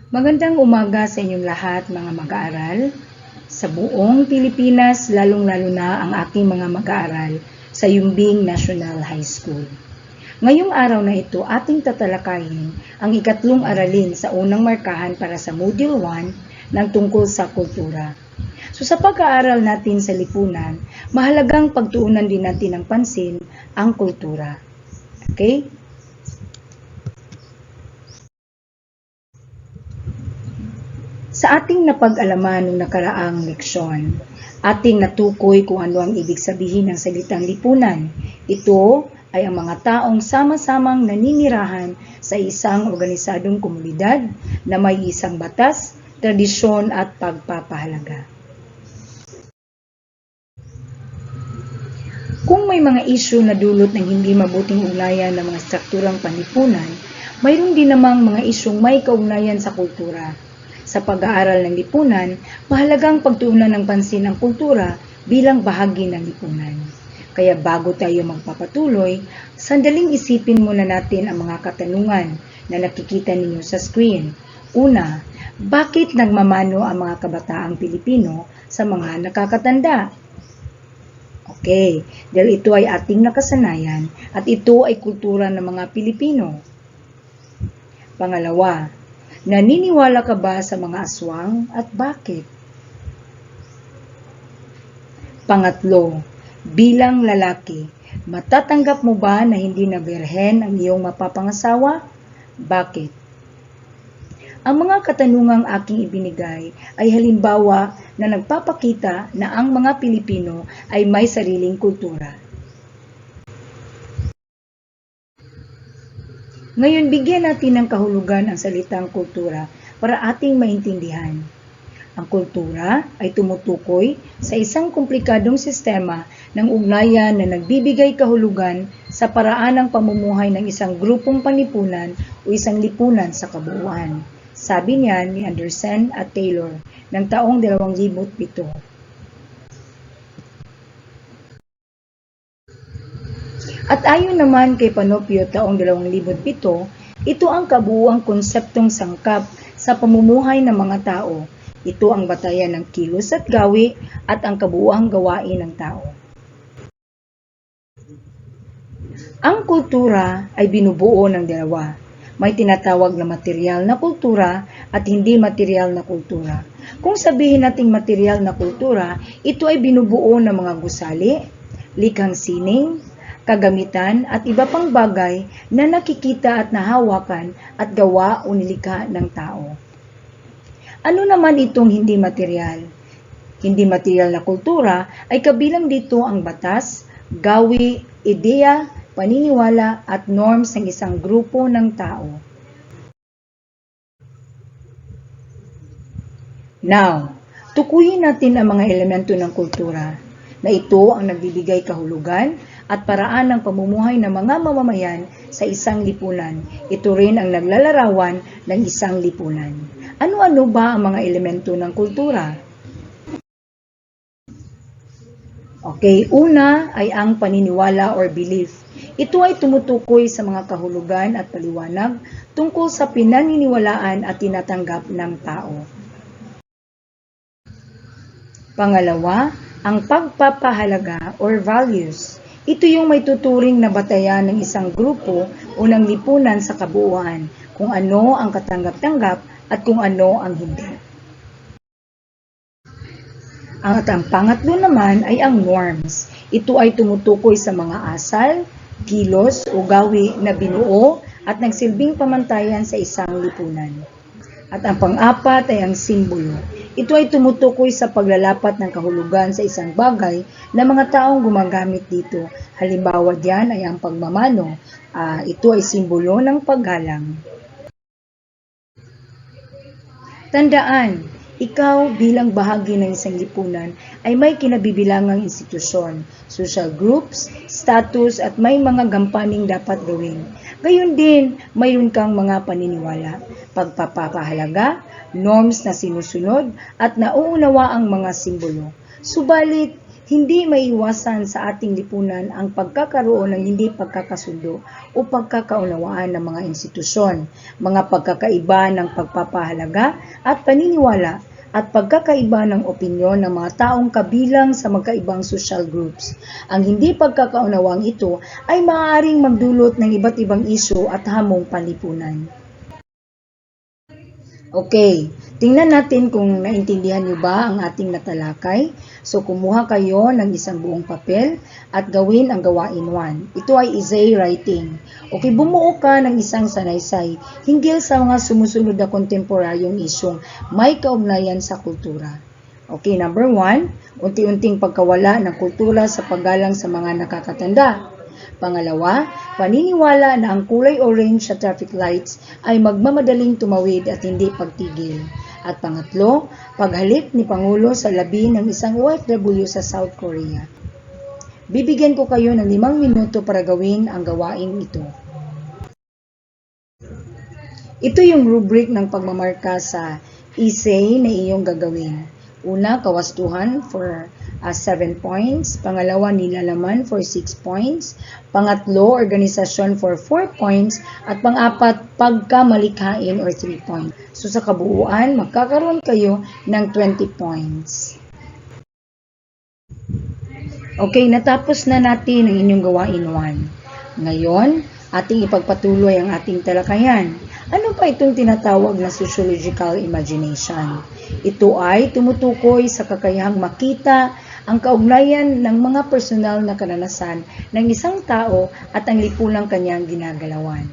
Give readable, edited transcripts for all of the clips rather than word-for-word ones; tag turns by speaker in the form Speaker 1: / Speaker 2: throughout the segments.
Speaker 1: Magandang umaga sa inyong lahat mga mag-aaral. Sa buong Pilipinas, lalong-lalo na ang aking mga mag-aaral sa Yumbing National High School. Ngayong araw na ito, ating tatalakayin ang ikatlong aralin sa unang markahan para sa Module 1 ng tungkol sa kultura. So sa pag-aaral natin sa lipunan, mahalagang pagtuunan din natin ng pansin ang kultura. Okay? Sa ating napag-alaman noong nakaraang leksyon, ating natukoy kung ano ang ibig sabihin ng salitang lipunan. Ito ay ang mga taong sama-samang naninirahan sa isang organisadong komunidad na may isang batas, tradisyon at pagpapahalaga. Kung may mga isyu na dulot ng hindi mabuting ugnayan ng mga strukturang panlipunan, mayroon din namang mga isyung may kaugnayan sa kultura. Sa pag-aaral ng lipunan, mahalagang pagtuunan ng pansin ang kultura bilang bahagi ng lipunan. Kaya bago tayo magpapatuloy, sandaling isipin muna natin ang mga katanungan na nakikita ninyo sa screen. Una, bakit nagmamano ang mga kabataang Pilipino sa mga nakakatanda? Okay, dahil ito ay ating nakasanayan at ito ay kultura ng mga Pilipino. Pangalawa, naniniwala ka ba sa mga aswang at bakit? Pangatlo, bilang lalaki, matatanggap mo ba na hindi na birhen ang iyong mapapangasawa? Bakit? Ang mga katanungang aking ibinigay ay halimbawa na nagpapakita na ang mga Pilipino ay may sariling kultura. Ngayon, bigyan natin ng kahulugan ang salitang kultura para ating maintindihan. Ang kultura ay tumutukoy sa isang komplikadong sistema ng ugnayan na nagbibigay kahulugan sa paraan ng pamumuhay ng isang grupong panlipunan o isang lipunan sa kabuuan. Sabi niyan ni Anderson at Taylor ng taong 2007. At ayon naman kay Panopio taong 2007, ito ang kabuuang konseptong sangkap sa pamumuhay ng mga tao. Ito ang batayan ng kilos at gawi at ang kabuuang gawain ng tao. Ang kultura ay binubuo ng dalawa. May tinatawag na material na kultura at hindi material na kultura. Kung sabihin nating material na kultura, ito ay binubuo ng mga gusali, likhang sining, kagamitan at iba pang bagay na nakikita at nahawakan at gawa o nilikha ng tao. Ano naman itong hindi material? Hindi material na kultura ay kabilang dito ang batas, gawi, ideya, paniniwala at norms ng isang grupo ng tao. Now, tukuyin natin ang mga elemento ng kultura na ito ang nagbibigay kahulugan at paraan ng pamumuhay ng mga mamamayan sa isang lipunan. Ito rin ang naglalarawan ng isang lipunan. Ano-ano ba ang mga elemento ng kultura? Okay, una ay ang paniniwala or belief. Ito ay tumutukoy sa mga kahulugan at paliwanag tungkol sa pinaniniwalaan at tinatanggap ng tao. Pangalawa, ang pagpapahalaga or values. Ito yung may tuturing na batayan ng isang grupo o ng lipunan sa kabuuan, kung ano ang katanggap-tanggap at kung ano ang hindi. Ang pangatlo naman ay ang norms. Ito ay tumutukoy sa mga asal, kilos o gawi na binuo at nagsilbing pamantayan sa isang lipunan. At ang pang-apat ay ang simbolo. Ito ay tumutukoy sa paglalapat ng kahulugan sa isang bagay na mga taong gumagamit dito. Halimbawa diyan ay ang pagmamano. Ito ay simbolo ng paggalang. Tandaan, ikaw bilang bahagi ng isang lipunan ay may kinabibilangang institusyon, social groups, status at may mga gampaning dapat gawin. Gayon din, mayroon kang mga paniniwala, pagpapahalaga, norms na sinusunod at nauunawa ang mga simbolo. Subalit, Hindi maiwasan sa ating lipunan ang pagkakaroon ng hindi pagkakasundo o pagkakaunawaan ng mga institusyon, mga pagkakaiba ng pagpapahalaga at paniniwala at pagkakaiba ng opinyon ng mga taong kabilang sa magkaibang social groups. Ang hindi pagkakaunawang ito ay maaaring magdulot ng iba't ibang isyu at hamong panlipunan. Okay, tingnan natin kung naintindihan niyo ba ang ating natalakay. So, kumuha kayo ng isang buong papel at gawin ang gawain 1. Ito ay essay writing. Okay, bumuo ka ng isang sanaysay hinggil sa mga sumusunod na kontemporaryong isyong may kaugnayan sa kultura. Okay, number 1, unti-unting pagkawala ng kultura sa paggalang sa mga nakakatanda. Pangalawa, paniniwala na ang kulay orange sa traffic lights ay magmamadaling tumawid at hindi pagtigil. At pangatlo, paghalik ni Pangulo sa labi ng isang OFW sa South Korea. Bibigyan ko kayo ng 5 minuto para gawin ang gawain ito. Ito yung rubric ng pagmamarka sa essay na iyong gagawin. Una, kawastuhan for 7 points. Pangalawa, nilalaman for 6 points. Pangatlo, organisasyon for 4 points. At pang-apat, pagkamalikhain or 3 points. So sa kabuuan, magkakaroon kayo ng 20 points. Okay, natapos na natin ang inyong gawain 1. Ngayon, ating ipagpatuloy ang ating talakayan. Ano ba itong tinatawag na sociological imagination? Ito ay tumutukoy sa kakayahang makita ang kaugnayan ng mga personal na karanasan ng isang tao at ang lipunang kanyang ginagalawan.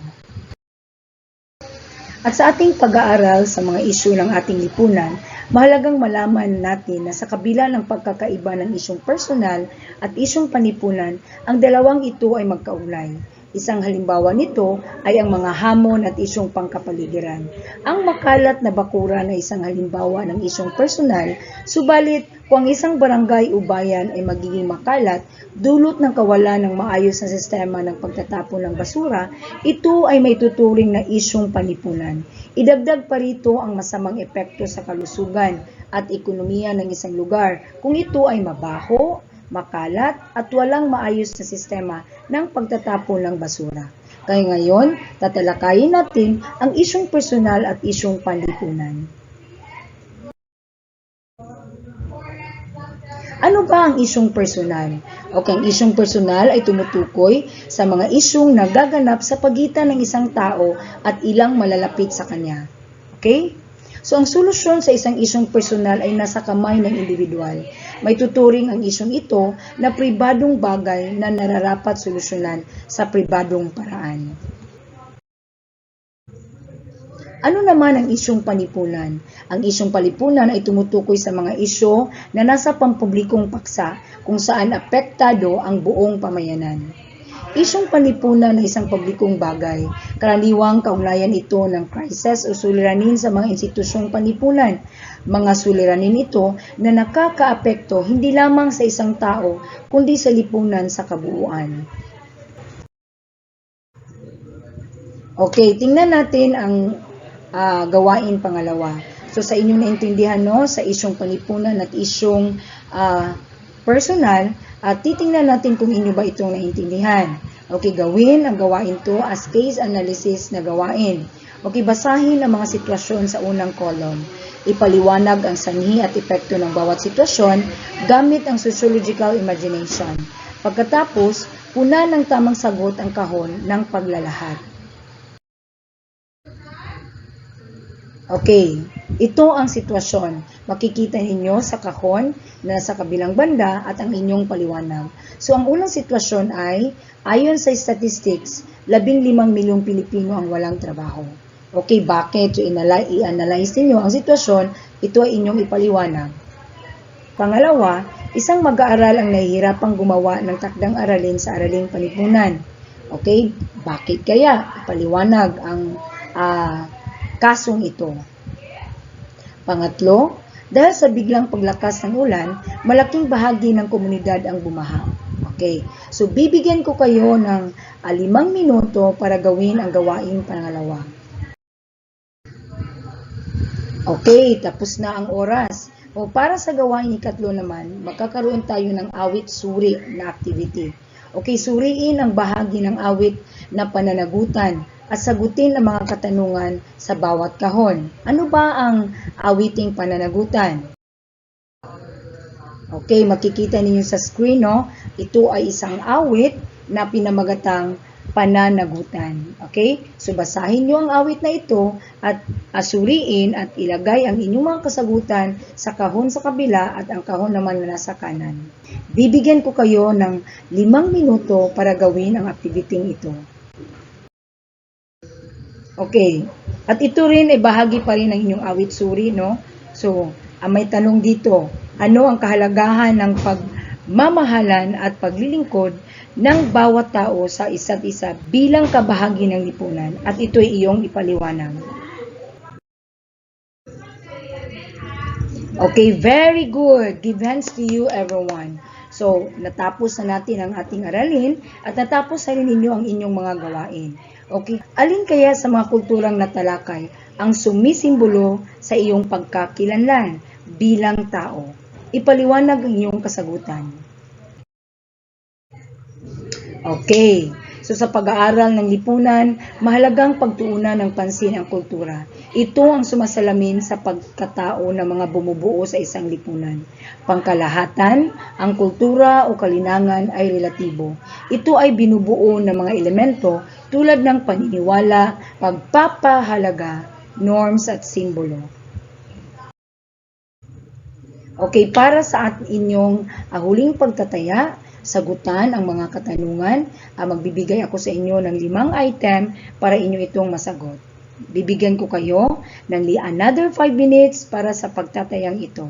Speaker 1: At sa ating pag-aaral sa mga isyu ng ating lipunan, mahalagang malaman natin na sa kabila ng pagkakaiba ng isyong personal at isyong panipunan, ang dalawang ito ay magkaugnay. Isang halimbawa nito ay ang mga hamon at isyong pangkapaligiran. Ang makalat na bakuran ay isang halimbawa ng isyong personal, subalit kung ang isang barangay o bayan ay magiging makalat, dulot ng kawalan ng maayos na sistema ng pagtatapon ng basura, ito ay may tuturing na isyong panipunan. Idagdag pa rito ang masamang epekto sa kalusugan at ekonomiya ng isang lugar kung ito ay mabaho, makalat at walang maayos na sistema ng pagtatapon ng basura. Kaya ngayon, tatalakayin natin ang isyong personal at isyong panlipunan. Ano ba ang isyong personal? Okay, ang isyong personal ay tumutukoy sa mga isyong nagaganap sa pagitan ng isang tao at ilang malalapit sa kanya. Okay? So, ang solusyon sa isang isyong personal ay nasa kamay ng individual. May tuturing ang isyong ito na pribadong bagay na nararapat solusyonan sa pribadong paraan. Ano naman ang isyong panipunan? Ang isyong palipunan ay tumutukoy sa mga isyu na nasa pampublikong paksa kung saan apektado ang buong pamayanan. Isyong panlipunan na isang publikong bagay. Karaniwang kaugnayan ito ng krisis o suliranin sa mga institusyong panlipunan. Mga suliranin ito na nakakaapekto hindi lamang sa isang tao, kundi sa lipunan sa kabuuan. Okay, tingnan natin ang gawain pangalawa. So sa inyong naintindihan, no, sa isyong panlipunan at isyong personal, at titingnan natin kung inyo ba itong naintindihan. Okay, gawin ang gawain to as case analysis na gawain. Okay, basahin ang mga sitwasyon sa unang column. Ipaliwanag ang sanhi at epekto ng bawat sitwasyon gamit ang sociological imagination. Pagkatapos, puna ng tamang sagot ang kahon ng paglalahad. Okay, ito ang sitwasyon. Makikita ninyo sa kahon na sa kabilang banda at ang inyong paliwanag. So, ang unang sitwasyon ay, ayon sa statistics, 15 milyong Pilipino ang walang trabaho. Okay, bakit? So, i-analyze ninyo ang sitwasyon, ito ay inyong ipaliwanag. Pangalawa, isang mag-aaral ang nahihirapang gumawa ng takdang aralin sa araling palipunan. Okay, bakit kaya? Ipaliwanag ang kasong ito. Pangatlo, dahil sa biglang paglakas ng ulan, malaking bahagi ng komunidad ang bumaha. Okay, so bibigyan ko kayo ng 5 minuto para gawin ang gawain pangalawa. Okay, tapos na ang oras. O para sa gawain ikatlo naman, magkakaroon tayo ng awit-suri na activity. Okay, suriin ang bahagi ng awit na pananagutan at sagutin ang mga katanungan sa bawat kahon. Ano ba ang awiting pananagutan? Okay, makikita ninyo sa screen, no? Ito ay isang awit na pinamagatang pananagutan. Okay? So, basahin nyo ang awit na ito at asuriin at ilagay ang inyong mga kasagutan sa kahon sa kabila at ang kahon naman na nasa kanan. Bibigyan ko kayo ng 5 minuto para gawin ang activity ito. Okay. At ito rin ay bahagi pa rin ng inyong awit-suri, no? So, may tanong dito. Ano ang kahalagahan ng pagmamahalan at paglilingkod ng bawat tao sa isa't isa bilang kabahagi ng lipunan? At ito ay iyong ipaliwanag. Okay, very good. Give hands to you, everyone. So, natapos na natin ang ating aralin at natapos na rin ninyo ang inyong mga gawain. Okay, alin kaya sa mga kulturang natalakay ang sumisimbolo sa iyong pagkakilanlan bilang tao? Ipaliwanag ang iyong kasagutan. Okay, so sa pag-aaral ng lipunan, mahalagang pagtuunan ng pansin ang kultura. Ito ang sumasalamin sa pagkatao ng mga bumubuo sa isang lipunan. Pangkalahatan, ang kultura o kalinangan ay relatibo. Ito ay binubuo ng mga elemento tulad ng paniniwala, pagpapahalaga, norms at simbolo. Okay, para sa inyong huling pagtataya, sagutan ang mga katanungan, magbibigay ako sa inyo ng 5 item para inyo itong masagot. Bibigyan ko kayo ng another 5 minutes para sa pagtatayang ito.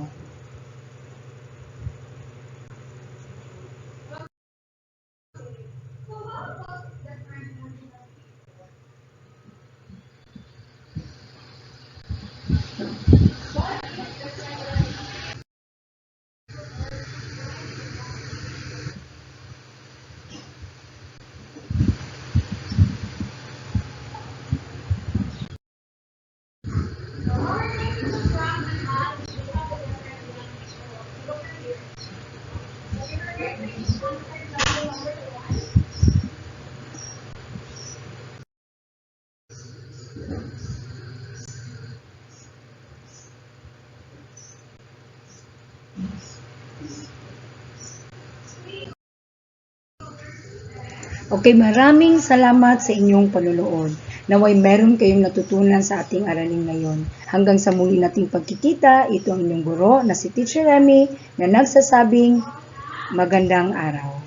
Speaker 1: Okay, maraming salamat sa inyong panunood. Naway meron kayong natutunan sa ating aralin ngayon. Hanggang sa muli nating pagkikita, ito ang inyong guro na si Teacher Remy na nagsasabing magandang araw.